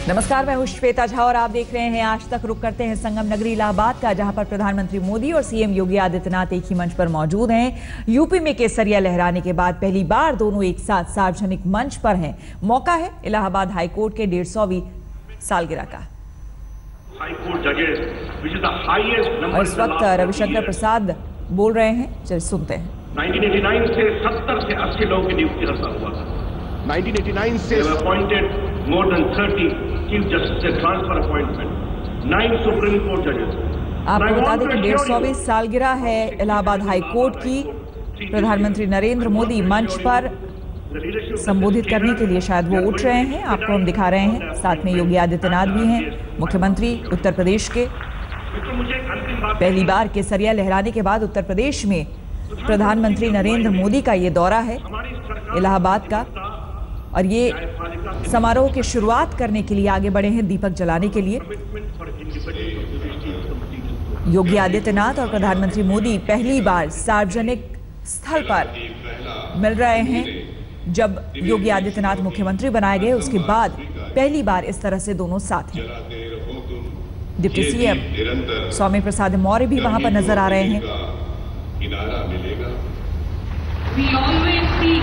नमस्कार, मैं हूं श्वेता झा और आप देख रहे हैं आज तक। रुक करते हैं संगम नगरी इलाहाबाद का, जहां पर प्रधानमंत्री मोदी और सीएम योगी आदित्यनाथ एक ही मंच पर मौजूद हैं। यूपी में केसरिया लहराने के बाद पहली बार दोनों एक साथ सार्वजनिक मंच पर हैं। मौका है इलाहाबाद हाईकोर्ट के 150वीं सालगिरह का। और इस वक्त रविशंकर प्रसाद बोल रहे हैं, चलिए सुनते हैं। 1989 से 70 से 80 लोगों की नियुक्ति रखा हुआ था। 1989 से appointed more than 30 chief justice से ट्रांसफर अपॉइंटमेंट, 9 सुप्रीम कोर्ट जजेस। आपको बता दें कि 150वीं सालगिरह है इलाहाबाद हाईकोर्ट की। प्रधानमंत्री नरेंद्र मोदी मंच पर संबोधित करने के लिए शायद वो उठ रहे हैं, आपको हम दिखा रहे हैं। साथ में योगी आदित्यनाथ भी हैं, मुख्यमंत्री उत्तर प्रदेश के। पहली बार केसरिया लहराने के बाद उत्तर प्रदेश में प्रधानमंत्री नरेंद्र मोदी का ये दौरा है इलाहाबाद का, और ये समारोह की शुरुआत करने के लिए आगे बढ़े हैं दीपक जलाने के लिए। योगी आदित्यनाथ और प्रधानमंत्री मोदी पहली बार सार्वजनिक स्थल पर मिल रहे हैं। जब योगी आदित्यनाथ मुख्यमंत्री बनाए गए उसके बाद पहली बार इस तरह से दोनों साथ हैं। डिप्टी सीएम स्वामी प्रसाद मौर्य भी वहां पर नजर आ रहे हैं,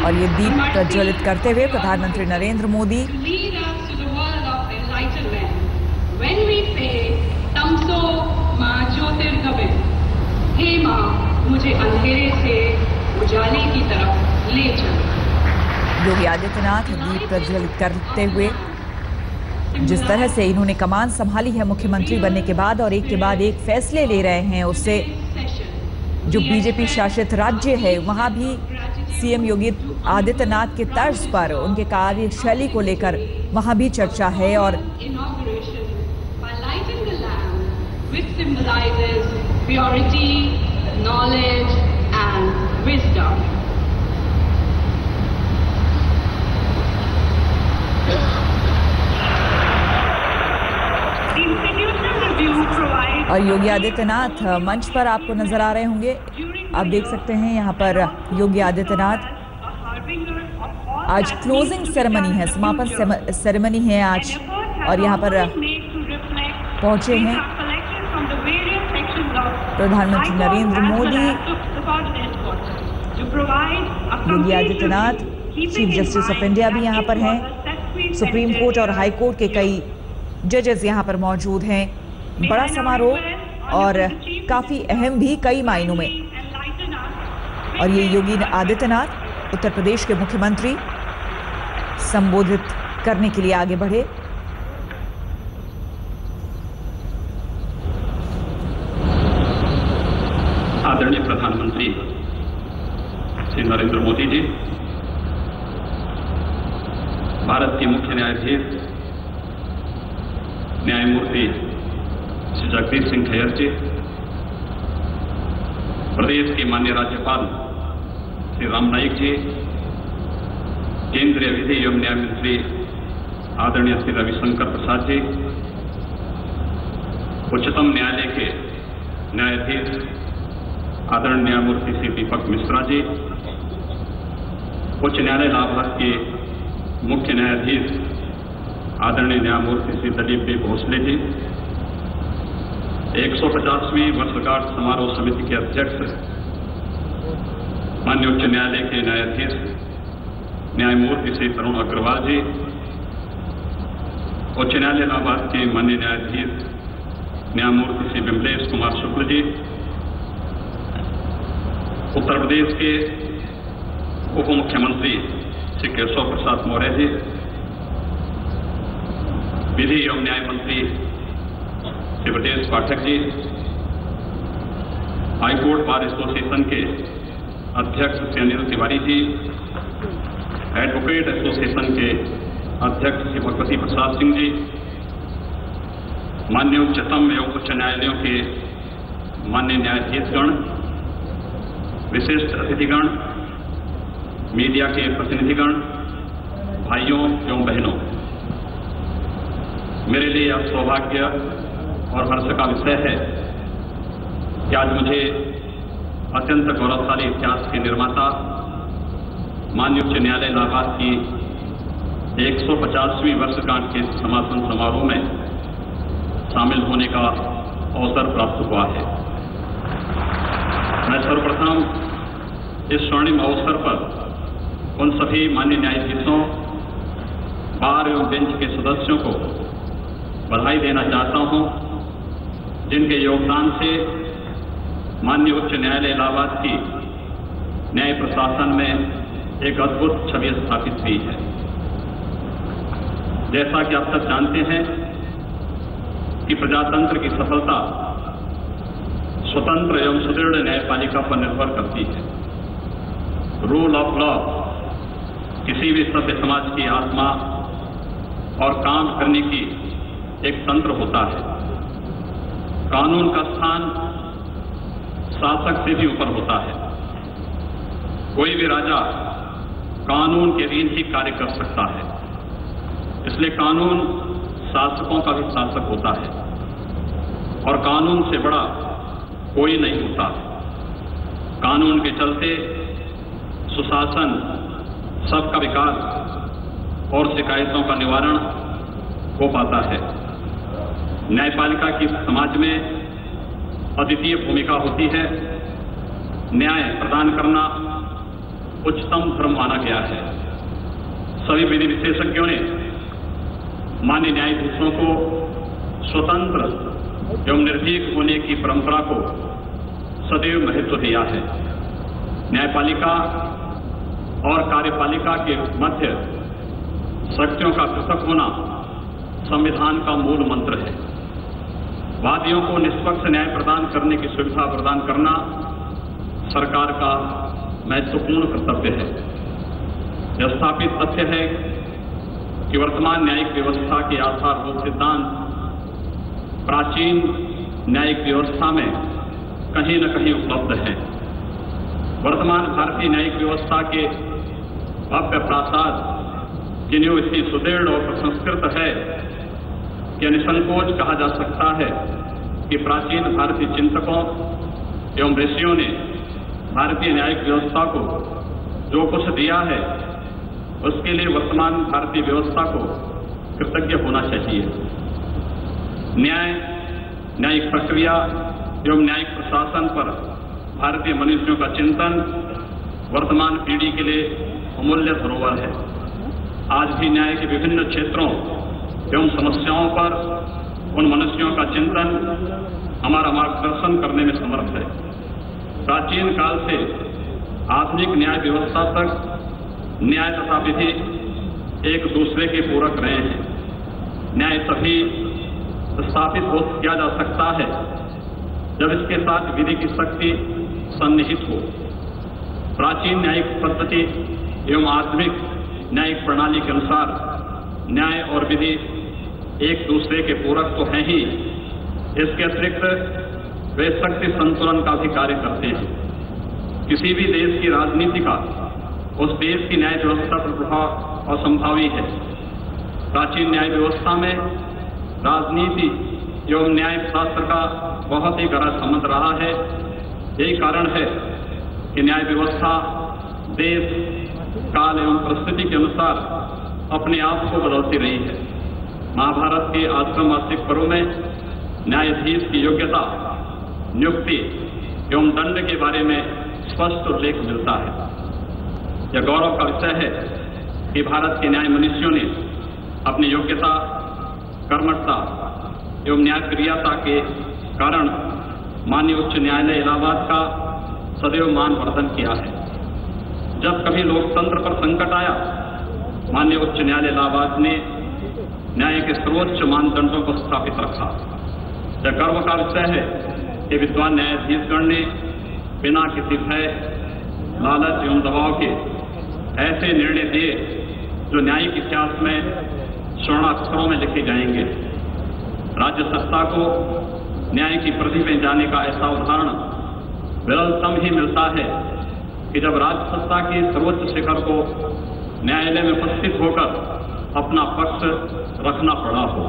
और ये दीप प्रज्वलित करते हुए प्रधानमंत्री नरेंद्र मोदी मुझे अंधेरे से उजाले की तरफ ले चलो। योगी आदित्यनाथ दीप प्रज्वलित करते हुए जिस तरह से इन्होंने कमान संभाली है मुख्यमंत्री बनने के बाद, और एक के बाद एक फैसले ले रहे हैं, उससे जो बीजेपी शासित राज्य है वहां भी सीएम योगी आदित्यनाथ के तर्ज पर उनके कार्यशैली को लेकर वहां भी चर्चा है। और योगी आदित्यनाथ मंच पर आपको नजर आ रहे होंगे, आप देख सकते हैं यहाँ पर योगी आदित्यनाथ। आज क्लोजिंग सेरेमनी है, समापन सेरेमनी है आज, और यहाँ पर पहुंचे हैं प्रधानमंत्री Narendra Modi, Yogi Adityanath, chief justice of India भी यहाँ पर हैं, सुप्रीम कोर्ट और हाई कोर्ट के कई जजेस यहाँ पर मौजूद हैं। बड़ा समारोह और काफी अहम भी कई मायनों में। और ये योगी आदित्यनाथ उत्तर प्रदेश के मुख्यमंत्री संबोधित करने के लिए आगे बढ़े। आदरणीय प्रधानमंत्री श्री नरेंद्र मोदी जी, भारत के मुख्य न्यायाधीश न्यायमूर्ति श्री जगदीश सिंह खैर जी, प्रदेश के माननीय राज्यपाल श्री राम नाईक जी, केंद्रीय विधि एवं न्याय मंत्री आदरणीय श्री रविशंकर प्रसाद जी, उच्चतम न्यायालय के न्यायाधीश आदरणीय न्यायमूर्ति श्री दीपक मिश्रा जी, उच्च न्यायालय इलाहाबाद के मुख्य न्यायाधीश आदरणीय न्यायमूर्ति श्री दिलीप बी भोसले जी, 150वीं वर्षगांठ समारोह समिति के अध्यक्ष माननीय उच्च न्यायालय के न्यायाधीश न्यायमूर्ति श्री तरुण अग्रवाल जी, उच्च न्यायालय इलाहाबाद के माननीय न्यायाधीश न्यायमूर्ति श्री विमलेश कुमार शुक्ल जी, उत्तर प्रदेश के उप मुख्यमंत्री श्री केशव प्रसाद मौर्य जी, विधि एवं न्याय मंत्री Shri Brajesh Pathak ji, high court bar association के अध्यक्ष श्री अनिल तिवारी जी, एडवोकेट एसोसिएशन के अध्यक्ष श्री भगवती प्रसाद सिंह जी, माननीय उच्चतम एवं उच्च न्यायालयों के माननीय न्यायाधीशगण, विशिष्ट अतिथिगण, मीडिया के प्रतिनिधिगण, भाइयों एवं बहनों, मेरे लिए यह सौभाग्य और हर्ष का विषय है कि आज मुझे अत्यंत गौरवशाली इतिहास के निर्माता माननीय उच्च न्यायालय इलाहाबाद की 150वीं वर्षगांठ के समापन समारोह में शामिल होने का अवसर प्राप्त हुआ है। मैं सर्वप्रथम इस स्वर्णिम अवसर पर उन सभी माननीय न्यायाधीशों, बार एवं बेंच के सदस्यों को बधाई देना चाहता हूं, जिनके योगदान से माननीय उच्च न्यायालय इलाहाबाद की न्याय प्रशासन में एक अद्भुत छवि स्थापित हुई है। जैसा कि आप सब जानते हैं कि प्रजातंत्र की सफलता स्वतंत्र एवं सुदृढ़ न्यायपालिका पर निर्भर करती है। रूल ऑफ लॉ किसी भी सभ्य समाज की आत्मा और काम करने की एक तंत्र होता है। कानून का स्थान शासक से भी ऊपर होता है। कोई भी राजा कानून के अधीन ही कार्य कर सकता है, इसलिए कानून शासकों का भी शासक होता है और कानून से बड़ा कोई नहीं होता। कानून के चलते सुशासन, सबका विकास और शिकायतों का निवारण हो पाता है। न्यायपालिका की समाज में अद्वितीय भूमिका होती है। न्याय प्रदान करना उच्चतम धर्म माना गया है। सभी विधि विशेषज्ञों ने माननीय न्यायाधीशों को स्वतंत्र एवं निर्भीक होने की परंपरा को सदैव महत्व दिया है। न्यायपालिका और कार्यपालिका के मध्य शक्तियों का पृथक होना संविधान का मूल मंत्र है। वादियों को निष्पक्ष न्याय प्रदान करने की सुविधा प्रदान करना सरकार का महत्वपूर्ण कर्तव्य है। यह स्थापित तथ्य है कि वर्तमान न्यायिक व्यवस्था के आधारभूत सिद्धांत प्राचीन न्यायिक व्यवस्था में कहीं न कहीं उपलब्ध है। वर्तमान भारतीय न्यायिक व्यवस्था के भव्य प्रासाद की नींव इतनी सुदृढ़ और प्रसंस्कृत है कि निसंकोच कहा जा सकता है कि प्राचीन भारतीय चिंतकों एवं ऋषियों ने भारतीय न्यायिक व्यवस्था को जो कुछ दिया है उसके लिए वर्तमान भारतीय व्यवस्था को कृतज्ञ होना चाहिए। न्याय, न्यायिक प्रक्रिया एवं न्यायिक प्रशासन पर भारतीय मनुष्यों का चिंतन वर्तमान पीढ़ी के लिए अमूल्य धरोहर है। आज भी न्याय के विभिन्न क्षेत्रों एवं समस्याओं पर उन मनुष्यों का चिंतन हमारा मार्गदर्शन करने में समर्थ है। प्राचीन काल से आधुनिक न्याय व्यवस्था तक न्याय तथा विधि एक दूसरे के पूरक रहे हैं। न्याय तभी स्थापित किया जा सकता है जब इसके साथ विधि की शक्ति सन्निहित हो। प्राचीन न्यायिक पद्धति एवं आधुनिक न्यायिक प्रणाली के अनुसार न्याय और विधि एक दूसरे के पूरक तो हैं ही, इसके अतिरिक्त वे शक्ति संतुलन का भी कार्य करते हैं। किसी भी देश की राजनीति का उस देश की न्याय व्यवस्था पर प्रभाव असंभावी है। प्राचीन न्याय व्यवस्था में राजनीति एवं न्याय शास्त्र का बहुत ही गहरा संबंध रहा है। यही कारण है कि न्याय व्यवस्था देश, काल एवं परिस्थिति के अनुसार अपने आप को बदलती रही है। महाभारत के आश्रमासिक पर्व में न्यायाधीश की योग्यता, नियुक्ति एवं दंड के बारे में स्पष्ट उल्लेख मिलता है। यह गौरव का विषय है कि भारत के न्याय मनुष्यों ने अपनी योग्यता, कर्मठता एवं न्यायप्रियता के कारण माननीय उच्च न्यायालय इलाहाबाद का सदैव मान वर्धन किया है। जब कभी लोकतंत्र पर संकट आया, माननीय उच्च न्यायालय इलाहाबाद ने न्याय के सर्वोच्च मानदंडों को स्थापित रखा। यह गर्व का विषय है कि विद्वान न्यायाधीशगण ने बिना किसी भय, लालच एवं दबाव के ऐसे निर्णय दिए जो न्यायिक इतिहास में स्वर्णाक्षरों में लिखे जाएंगे। राज्य सत्ता को न्याय की परिधि में जाने का ऐसा उदाहरण विरलतम ही मिलता है कि जब राज्य सत्ता की सर्वोच्च शिखर को न्यायालय में उपस्थित होकर अपना पक्ष रखना पड़ा हो।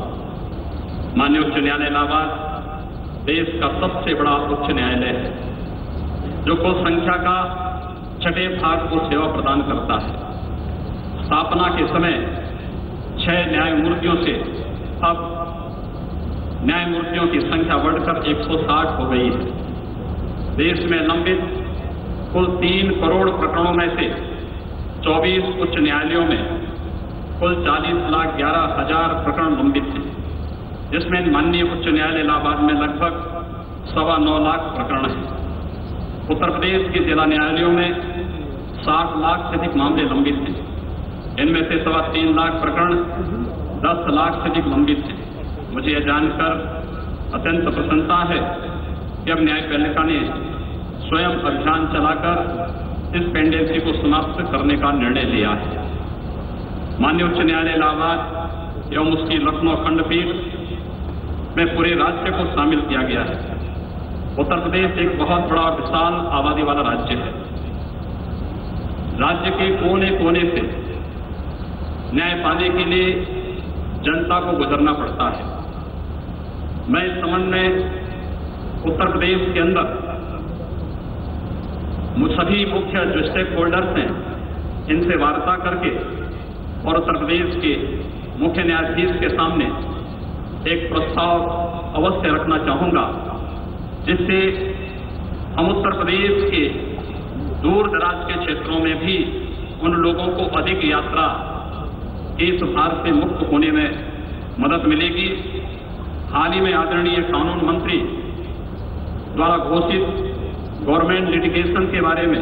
माननीय उच्च न्यायालय इलाहाबाद देश का सबसे बड़ा उच्च न्यायालय है, जो कुल संख्या का 6वें भाग को सेवा प्रदान करता है। स्थापना के समय 6 न्यायमूर्तियों से अब न्यायमूर्तियों की संख्या बढ़कर 160 हो गई है। देश में लंबित कुल 3 करोड़ प्रकरणों में से 24 उच्च न्यायालयों में कुल 40,11,000 प्रकरण लंबित हैं, जिसमें माननीय उच्च न्यायालय इलाहाबाद में लगभग 9.25 लाख प्रकरण हैं। उत्तर प्रदेश के जिला न्यायालयों में 60 लाख से अधिक मामले लंबित हैं। इनमें से 3.25 लाख प्रकरण 10 लाख से अधिक लंबित हैं। मुझे यह जानकर अत्यंत प्रसन्नता है कि अब न्यायपालिका ने स्वयं अभियान चलाकर इस पेंडेंसी को समाप्त करने का निर्णय लिया है। माननीय उच्च न्यायालय इलाहाबाद एवं उसकी लखनऊ खंडपीठ में पूरे राज्य को शामिल किया गया है। उत्तर प्रदेश एक बहुत बड़ा विशाल आबादी वाला राज्य है। राज्य के कोने कोने से न्याय पाने के लिए जनता को गुजरना पड़ता है। मैं इस संबंध में उत्तर प्रदेश के अंदर सभी मुख्य जो स्टेक होल्डर्स हैं, इनसे वार्ता करके और उत्तर प्रदेश के मुख्य न्यायाधीश के सामने एक प्रस्ताव अवश्य रखना चाहूंगा, जिससे हम उत्तर प्रदेश के दूर दराज के क्षेत्रों में भी उन लोगों को अधिक यात्रा इस भार से मुक्त होने में मदद मिलेगी। हाल ही में आदरणीय कानून मंत्री द्वारा घोषित गवर्नमेंट लिटिगेशन के बारे में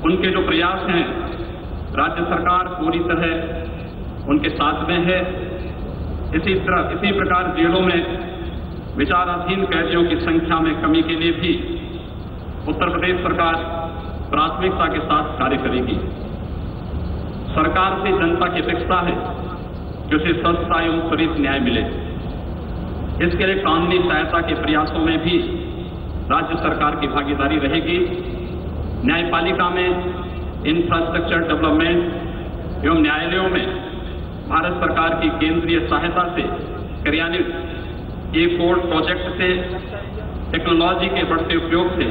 उनके जो प्रयास हैं, राज्य सरकार पूरी तरह उनके साथ में है। इसी प्रकार जेलों में विचाराधीन कैदियों की संख्या में कमी के लिए भी उत्तर प्रदेश सरकार प्राथमिकता के साथ कार्य करेगी। सरकार से जनता की अपेक्षा है कि उसे सस्ता एवं त्वरित न्याय मिले। इसके लिए कानूनी सहायता के प्रयासों में भी राज्य सरकार की भागीदारी रहेगी। न्यायपालिका में इंफ्रास्ट्रक्चर डेवलपमेंट एवं न्यायालयों में भारत सरकार की केंद्रीय सहायता से क्रियान्वित ई कोर्ट प्रोजेक्ट से टेक्नोलॉजी के बढ़ते उपयोग से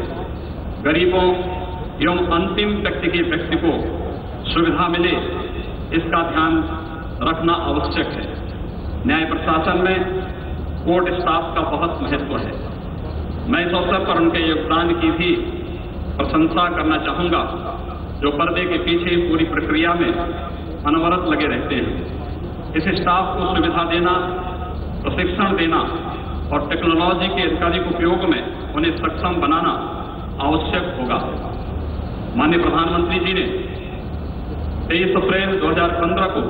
गरीबों एवं अंतिम व्यक्ति को सुविधा मिले, इसका ध्यान रखना आवश्यक है। न्याय प्रशासन में कोर्ट स्टाफ का बहुत महत्व है। मैं इस अवसर पर उनके योगदान की भी प्रशंसा करना चाहूंगा, जो पर्दे के पीछे पूरी प्रक्रिया में अनवरत लगे रहते हैं। इस स्टाफ को सुविधा देना, प्रशिक्षण देना और टेक्नोलॉजी के अधिकारिक उपयोग में उन्हें सक्षम बनाना आवश्यक होगा। माननीय प्रधानमंत्री जी ने 23 अप्रैल 2015 को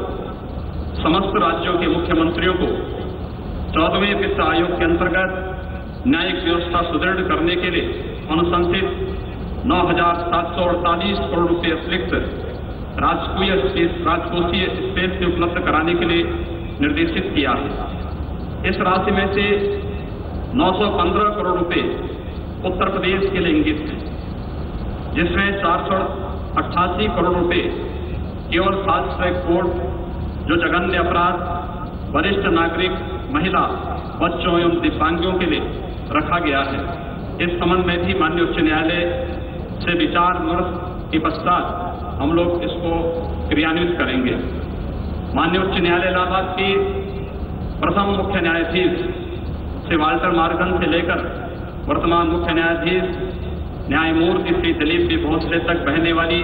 समस्त राज्यों के मुख्यमंत्रियों को 14वें वित्त आयोग के अंतर्गत न्यायिक व्यवस्था सुदृढ़ करने के लिए अनुशंसित 9,748 करोड़ रुपए अतिरिक्त राजकोषीय स्पेस से उपलब्ध कराने के लिए निर्देशित किया है। इस राशि में से 915 करोड़ रुपए उत्तर प्रदेश के लिए इंगित है, जिसमें 488 करोड़ रुपए केवल फास्ट ट्रैक कोर्ट, जो जघन्य अपराध, वरिष्ठ नागरिक, महिला, बच्चों एवं दिव्यांगों के लिए रखा गया है। इस संबंध में भी माननीय उच्च न्यायालय से विचार विमर्श के पश्चात हम लोग इसको क्रियान्वित करेंगे। माननीय उच्च न्यायालय इलाहाबाद की प्रथम मुख्य न्यायाधीश श्री वाल्टर मार्गन से लेकर वर्तमान मुख्य न्यायाधीश न्यायमूर्ति श्री दिलीप बी भोसले तक बहने वाली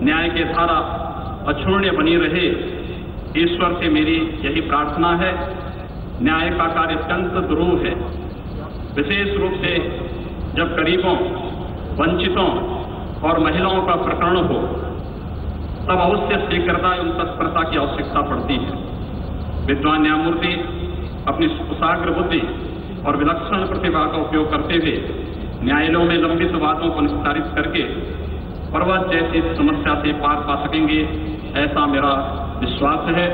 न्याय की धारा अक्षुण्य बनी रहे, ईश्वर से मेरी यही प्रार्थना है। न्याय का कार्य अत्यंत दुरूह है, विशेष रूप से जब गरीबों, वंचितों और महिलाओं का प्रकरण हो, तब अवश्य शीघ्रता एवं तत्परता की आवश्यकता पड़ती है। विद्वान न्यायमूर्ति अपनी कुशाग्र बुद्धि और विलक्षण प्रतिभा का उपयोग करते हुए न्यायालयों में लंबित वादों को निस्तारित करके पर्वत जैसी समस्या से पार पा सकेंगे, ऐसा मेरा विश्वास है।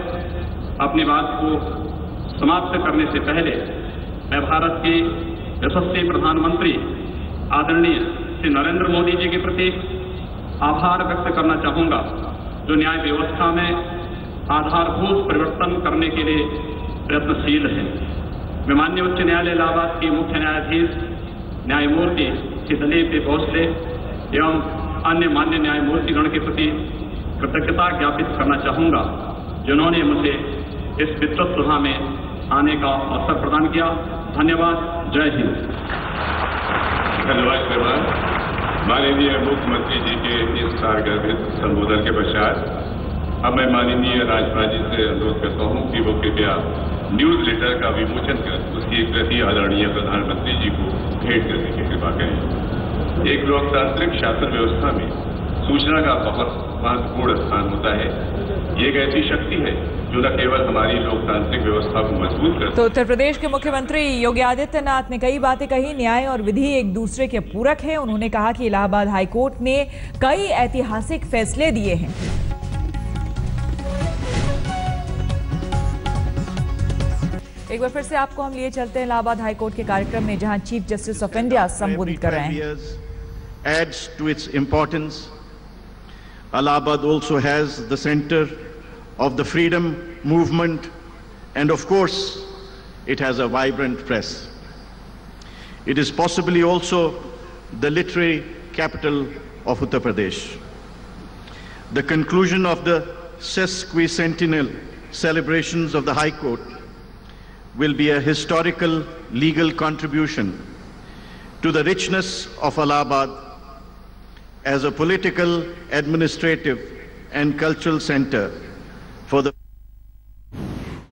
अपनी बात को समाप्त करने से पहले मैं भारत के यशस्वी प्रधानमंत्री आदरणीय श्री नरेंद्र मोदी जी के प्रति आभार व्यक्त करना चाहूंगा, जो न्याय व्यवस्था में आधारभूत परिवर्तन करने के लिए प्रयत्नशील है। मैं माननीय उच्च न्यायालय इलाहाबाद के मुख्य न्यायाधीश न्यायमूर्ति श्री दिलीप बी भोसले एवं अन्य मान्य न्यायमूर्तिगण के प्रति कृतज्ञता ज्ञापित करना चाहूंगा। जिन्होंने मुझे इस विस्तृत सभा में आने का अवसर प्रदान किया। धन्यवाद। जय हिंद। धन्यवाद श्रीमान। माननीय मुख्यमंत्री जी के इस सारगर्भित संबोधन के पश्चात अब मैं माननीय राज्यपाल जी से अनुरोध करता हूं कि वो कृपया न्यूज लेटर का विमोचन कर उसकी एक प्रति आदरणीय प्रधानमंत्री जी को भेंट करने की कृपा करें। एक लोकतांत्रिक शासन व्यवस्था में सूचना का बहुत महत्वपूर्ण स्थान होता है। ये एक ऐसी शक्ति है जो न केवल हमारी लोकतांत्रिक व्यवस्था को मजबूत करती है। तो उत्तर प्रदेश के मुख्यमंत्री योगी आदित्यनाथ ने कई बातें कही। न्याय और विधि एक दूसरे के पूरक है। उन्होंने कहा कि इलाहाबाद हाईकोर्ट ने कई ऐतिहासिक फैसले दिए हैं। एक बार फिर से आपको हम लिए चलते हैं इलाहाबाद हाईकोर्ट के कार्यक्रम में, जहां चीफ जस्टिस ऑफ इंडिया संबोधित कर रहे हैं। Adds to its importance. Allahabad also has the center of the freedom movement, and of course it has a vibrant press. It is possibly also the literary capital of Uttar Pradesh. The conclusion of the sesquicentennial celebrations of the High Court will be a historical legal contribution to the richness of Allahabad as a political, administrative and cultural center